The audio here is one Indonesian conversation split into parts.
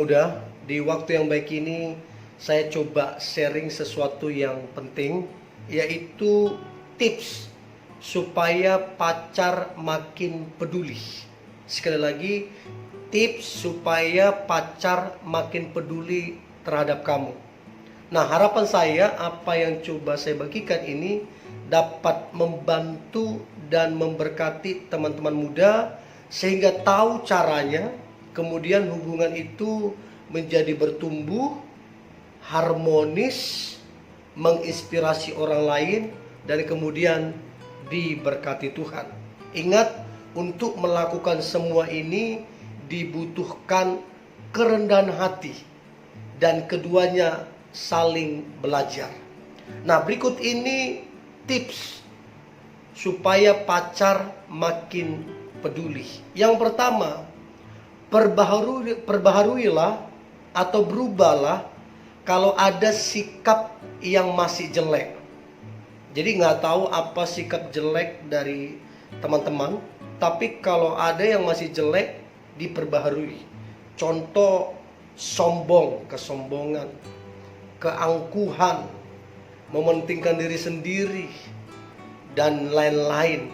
muda, di waktu yang baik ini saya coba sharing sesuatu yang penting, yaitu tips supaya pacar makin peduli. Sekali lagi, tips supaya pacar makin peduli terhadap kamu. Nah, harapan saya apa yang coba saya bagikan ini dapat membantu dan memberkati teman-teman muda sehingga tahu caranya, kemudian hubungan itu menjadi bertumbuh, harmonis, menginspirasi orang lain, dan kemudian diberkati Tuhan. Ingat, untuk melakukan semua ini dibutuhkan kerendahan hati dan keduanya saling belajar. Nah, berikut ini tips supaya pacar makin peduli. Yang pertama, perbaharuilah atau berubahlah kalau ada sikap yang masih jelek. Jadi nggak tahu apa sikap jelek dari teman-teman, tapi kalau ada yang masih jelek, diperbaharui. Contoh, sombong, kesombongan, keangkuhan, mementingkan diri sendiri, dan lain-lain.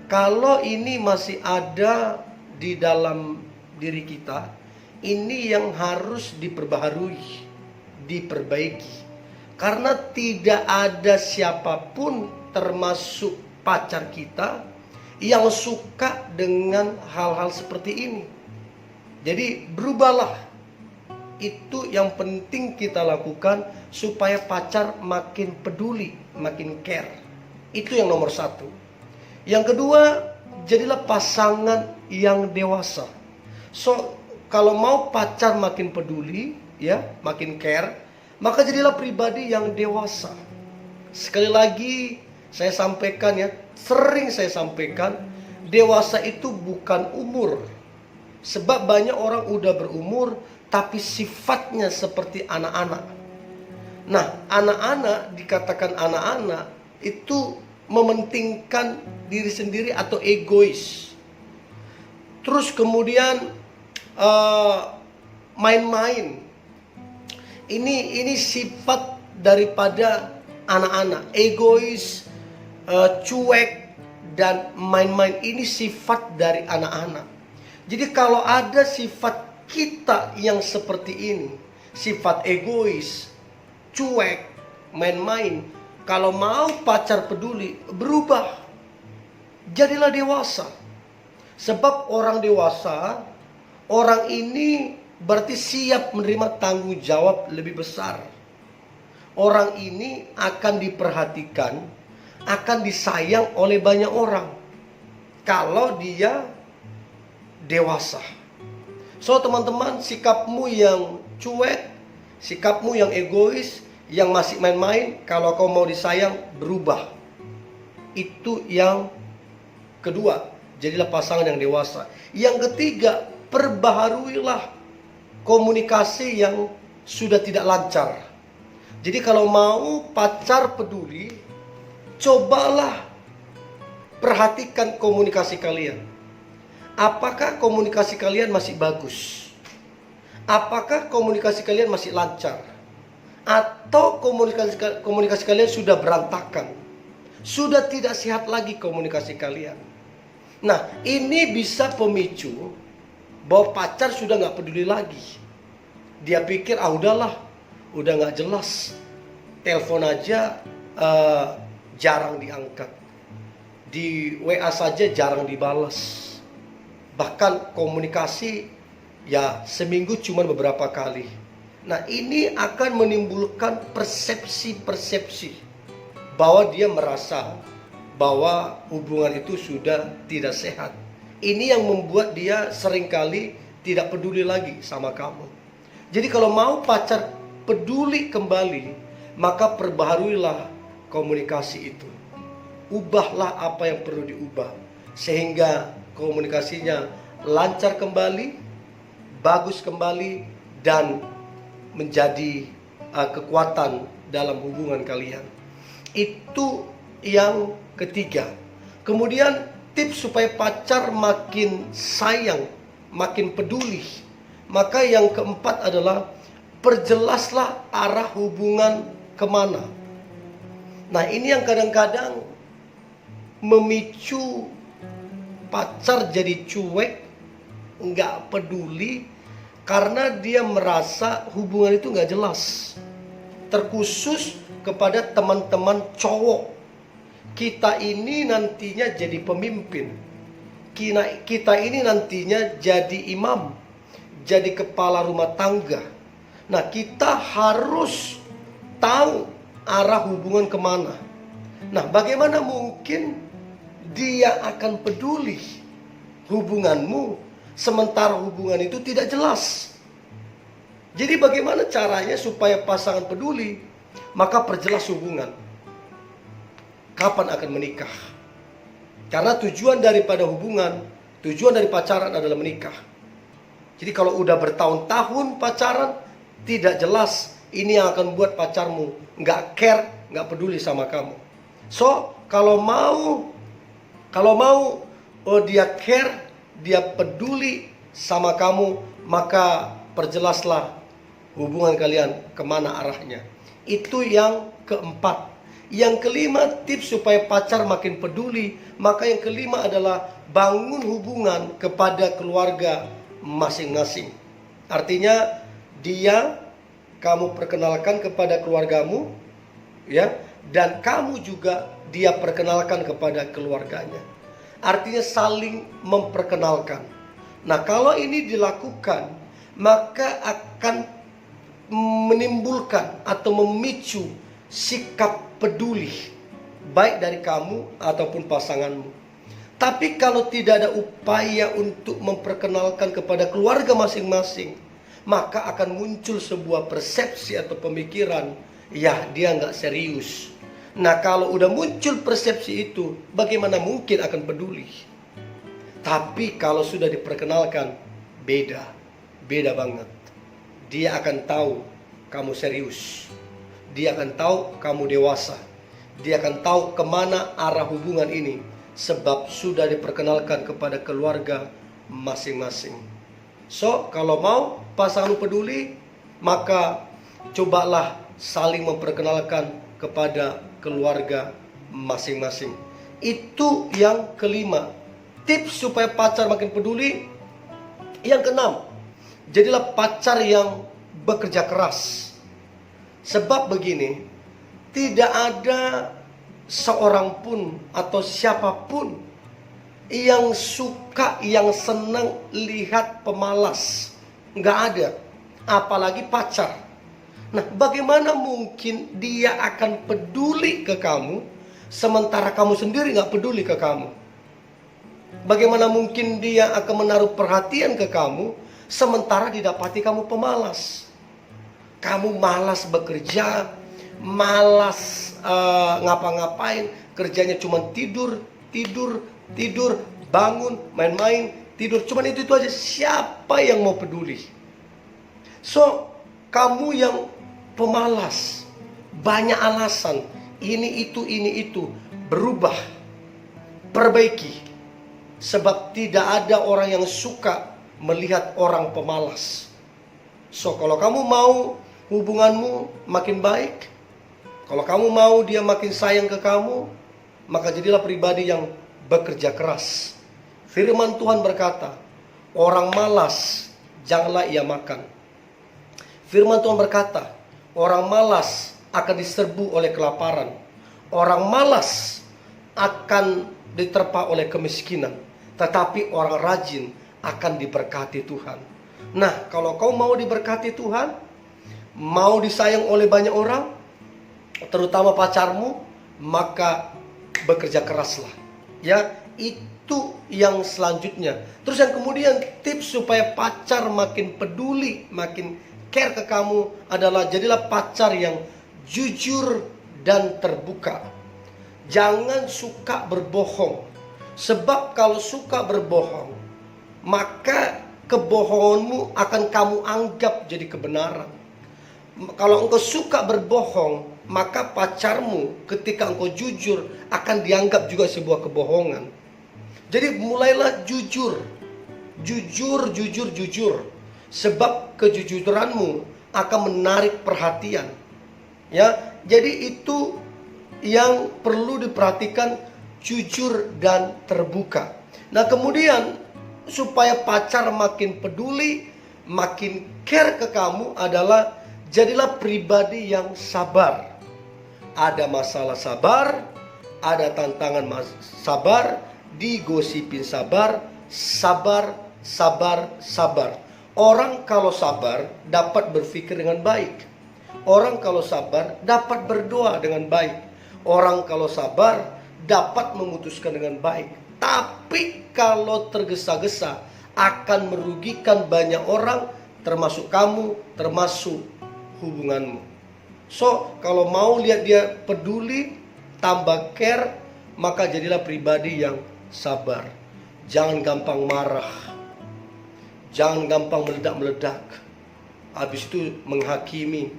Kalau ini masih ada di dalam diri kita, ini yang harus diperbaharui, diperbaiki. Karena tidak ada siapapun termasuk pacar kita yang suka dengan hal-hal seperti ini. Jadi berubahlah. Itu yang penting kita lakukan supaya pacar makin peduli, makin care. Itu yang nomor satu. Yang kedua, jadilah pasangan yang dewasa. So, kalau mau pacar makin peduli, ya, makin care, maka jadilah pribadi yang dewasa. Sekali lagi saya sampaikan, ya, sering saya sampaikan, dewasa itu bukan umur. Sebab banyak orang udah berumur tapi sifatnya seperti anak-anak. Nah, anak-anak, dikatakan anak-anak itu mementingkan diri sendiri atau egois. Terus kemudian main-main. Ini sifat daripada anak-anak, egois, cuek, dan main-main. Ini sifat dari anak-anak. Jadi kalau ada sifat kita yang seperti ini, sifat egois, cuek, main-main, kalau mau pacar peduli, berubah. Jadilah dewasa. Sebab orang dewasa, orang ini berarti siap menerima tanggung jawab lebih besar. Orang ini akan diperhatikan, akan disayang oleh banyak orang kalau dia dewasa. So teman-teman, sikapmu yang cuek, sikapmu yang egois, yang masih main-main, kalau kau mau disayang, berubah. Itu yang kedua, jadilah pasangan yang dewasa. Yang ketiga, perbaharuilah komunikasi yang sudah tidak lancar. Jadi kalau mau pacar peduli, cobalah perhatikan komunikasi kalian. Apakah komunikasi kalian masih bagus? Apakah komunikasi kalian masih lancar? Atau komunikasi kalian sudah berantakan? Sudah tidak sehat lagi komunikasi kalian. Nah, ini bisa pemicu bahwa pacar sudah gak peduli lagi. Dia pikir, udahlah, udah gak jelas. Telepon aja jarang diangkat. Di WA saja jarang dibalas. Bahkan komunikasi ya seminggu cuma beberapa kali. Nah, ini akan menimbulkan persepsi-persepsi bahwa dia merasa bahwa hubungan itu sudah tidak sehat. Ini yang membuat dia seringkali tidak peduli lagi sama kamu. Jadi kalau mau pacar peduli kembali, maka perbaharuilah komunikasi itu. Ubahlah apa yang perlu diubah sehingga komunikasinya lancar kembali, bagus kembali, dan menjadi kekuatan dalam hubungan kalian. Itu yang ketiga. Kemudian tips supaya pacar makin sayang, makin peduli, Maka yang keempat adalah perjelaslah arah hubungan kemana. Nah, ini yang kadang-kadang memicu pacar jadi cuek, nggak peduli, karena dia merasa hubungan itu nggak jelas. Terkhusus kepada teman-teman cowok. Kita ini nantinya jadi pemimpin. Kita ini nantinya jadi imam, jadi kepala rumah tangga. Nah, kita harus tahu arah hubungan kemana. Nah, bagaimana mungkin dia akan peduli hubunganmu sementara hubungan itu tidak jelas? Jadi bagaimana caranya supaya pasangan peduli? Maka perjelas hubungan. Kapan akan menikah? Karena tujuan daripada hubungan, tujuan dari pacaran adalah menikah. Jadi kalau udah bertahun-tahun pacaran, tidak jelas, ini yang akan buat pacarmu nggak care, nggak peduli sama kamu. So, kalau mau dia care, dia peduli sama kamu, maka perjelaslah hubungan kalian kemana arahnya. Itu yang keempat. Yang kelima, tips supaya pacar makin peduli. Maka yang kelima adalah bangun hubungan kepada keluarga masing-masing. Artinya kamu perkenalkan kepada keluargamu, ya, dan kamu juga dia perkenalkan kepada keluarganya. Artinya saling memperkenalkan. Nah, kalau ini dilakukan, maka akan menimbulkan atau memicu sikap peduli baik dari kamu ataupun pasanganmu. Tapi kalau tidak ada upaya untuk memperkenalkan kepada keluarga masing-masing, maka akan muncul sebuah persepsi atau pemikiran, ya dia nggak serius. Nah, kalau udah muncul persepsi itu, bagaimana mungkin akan peduli? Tapi kalau sudah diperkenalkan, beda banget. Dia akan tahu kamu serius. Dia akan tahu kamu dewasa. Dia akan tahu kemana arah hubungan ini, sebab sudah diperkenalkan kepada keluarga masing-masing. So, kalau mau pasangan peduli, maka cobalah saling memperkenalkan kepada keluarga masing-masing. Itu yang kelima. Tips supaya pacar makin peduli. Yang keenam, jadilah pacar yang bekerja keras. Sebab begini, tidak ada seorang pun atau siapapun yang suka, yang senang lihat pemalas. Nggak ada. Apalagi pacar. Nah, bagaimana mungkin dia akan peduli ke kamu, sementara kamu sendiri nggak peduli ke kamu? Bagaimana mungkin dia akan menaruh perhatian ke kamu, sementara didapati kamu pemalas? Kamu malas bekerja, malas ngapa-ngapain, kerjanya cuma tidur, bangun, main-main, tidur. Cuman itu aja. Siapa yang mau peduli? So, kamu yang pemalas, banyak alasan, ini itu, berubah, perbaiki. Sebab tidak ada orang yang suka melihat orang pemalas. So, kalau kamu mau hubunganmu makin baik, kalau kamu mau dia makin sayang ke kamu, maka jadilah pribadi yang bekerja keras. Firman Tuhan berkata, orang malas janganlah ia makan. Firman Tuhan berkata, orang malas akan diserbu oleh kelaparan. Orang malas akan diterpa oleh kemiskinan. Tetapi orang rajin akan diberkati Tuhan. Nah, kalau kau mau diberkati Tuhan, mau disayang oleh banyak orang, terutama pacarmu, maka bekerja keraslah. Ya, itu yang selanjutnya. Terus yang kemudian tips supaya pacar makin peduli, makin care ke kamu adalah jadilah pacar yang jujur dan terbuka. Jangan suka berbohong. Sebab kalau suka berbohong, maka kebohonganmu akan kamu anggap jadi kebenaran. Kalau engkau suka berbohong, maka pacarmu ketika engkau jujur akan dianggap juga sebuah kebohongan. Jadi mulailah jujur. sebab kejujuranmu akan menarik perhatian. Ya, jadi itu yang perlu diperhatikan, jujur dan terbuka. Nah, kemudian supaya pacar makin peduli, makin care ke kamu adalah jadilah pribadi yang sabar. Ada masalah sabar, ada tantangan sabar, digosipin sabar, sabar, sabar, sabar. Orang kalau sabar dapat berpikir dengan baik. Orang kalau sabar dapat berdoa dengan baik. Orang kalau sabar dapat memutuskan dengan baik. Tapi kalau tergesa-gesa akan merugikan banyak orang, termasuk kamu, termasuk hubunganmu. So, kalau mau lihat dia peduli, tambah care, maka jadilah pribadi yang sabar. Jangan gampang marah. Jangan gampang meledak-meledak. Habis itu menghakimi.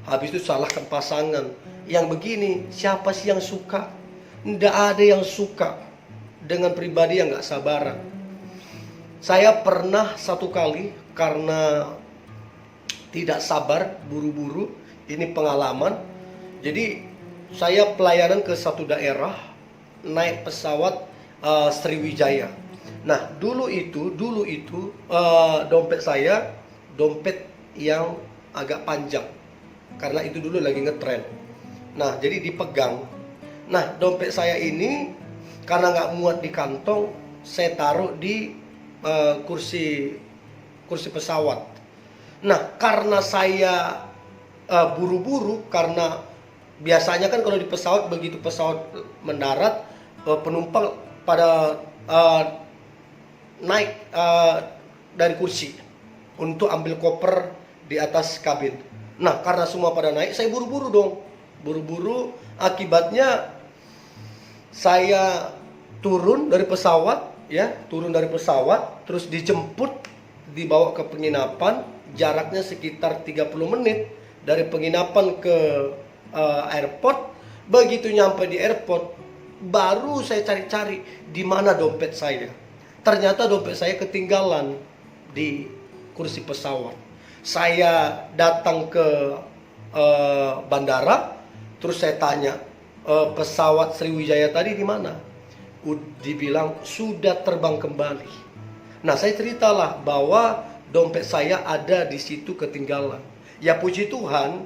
Habis itu salahkan pasangan. Yang begini, siapa sih yang suka? Tidak ada yang suka dengan pribadi yang gak sabaran. Saya pernah satu kali karena tidak sabar, buru-buru. Ini pengalaman. Jadi saya pelayanan ke satu daerah, naik pesawat Sriwijaya. Nah, dulu itu dompet saya dompet yang agak panjang, karena itu dulu lagi ngetren. Nah, jadi dipegang. Nah, dompet saya ini karena nggak muat di kantong, saya taruh di kursi pesawat. Nah, karena saya buru-buru, karena biasanya kan kalau di pesawat, begitu pesawat mendarat, penumpang pada naik dari kursi untuk ambil koper di atas kabin. Nah, karena semua pada naik, saya buru-buru dong. Buru-buru, akibatnya saya turun dari pesawat, terus dijemput, dibawa ke penginapan, jaraknya sekitar 30 menit dari penginapan ke airport. Begitu nyampe di airport, baru saya cari-cari di mana dompet saya. Ternyata dompet saya ketinggalan di kursi pesawat. Saya datang ke bandara, terus saya tanya, pesawat Sriwijaya tadi di mana? Dibilang sudah terbang kembali. Nah, saya ceritalah bahwa dompet saya ada di situ ketinggalan. Ya puji Tuhan,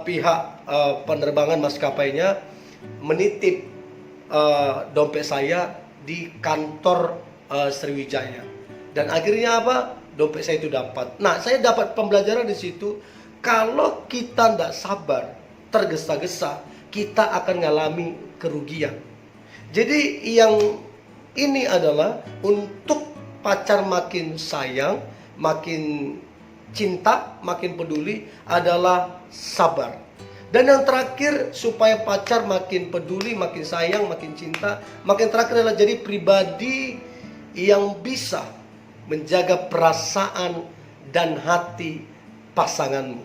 pihak penerbangan maskapainya menitip dompet saya di kantor Sriwijaya. Dan akhirnya apa? Dompet saya itu dapat. Nah, saya dapat pembelajaran di situ. Kalau kita tidak sabar, tergesa-gesa, kita akan mengalami kerugian. Jadi yang ini adalah untuk pacar makin sayang, makin cinta, makin peduli adalah sabar. Dan yang terakhir, supaya pacar makin peduli, makin sayang, makin cinta, makin terakhir adalah jadi pribadi yang bisa menjaga perasaan dan hati pasanganmu.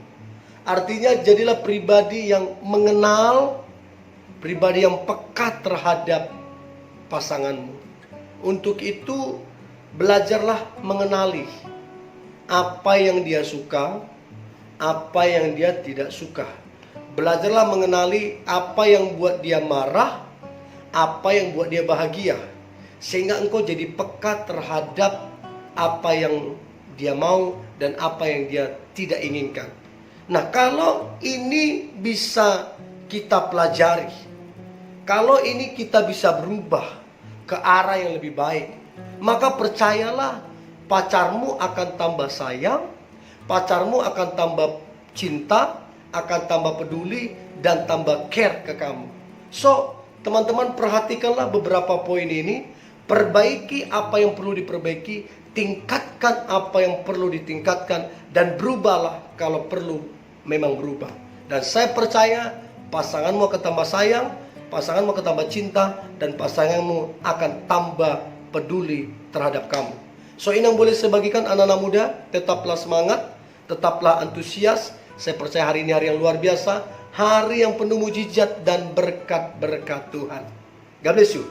Artinya jadilah pribadi yang mengenal, pribadi yang peka terhadap pasanganmu. Untuk itu belajarlah mengenali apa yang dia suka, apa yang dia tidak suka. Belajarlah mengenali apa yang buat dia marah, apa yang buat dia bahagia. Sehingga engkau jadi peka terhadap apa yang dia mau dan apa yang dia tidak inginkan. Nah, kalau ini bisa kita pelajari, kalau ini kita bisa berubah ke arah yang lebih baik, maka percayalah, pacarmu akan tambah sayang, pacarmu akan tambah cinta, akan tambah peduli, dan tambah care ke kamu. So, teman-teman perhatikanlah beberapa poin ini, perbaiki apa yang perlu diperbaiki, tingkatkan apa yang perlu ditingkatkan, dan berubahlah kalau perlu memang berubah. Dan saya percaya pasanganmu akan tambah sayang, pasanganmu akan tambah cinta, dan pasanganmu akan tambah peduli terhadap kamu. So, ini yang boleh saya bagikan anak-anak muda. Tetaplah semangat, tetaplah antusias. Saya percaya hari ini hari yang luar biasa, hari yang penuh mujizat dan berkat-berkat Tuhan. God bless you.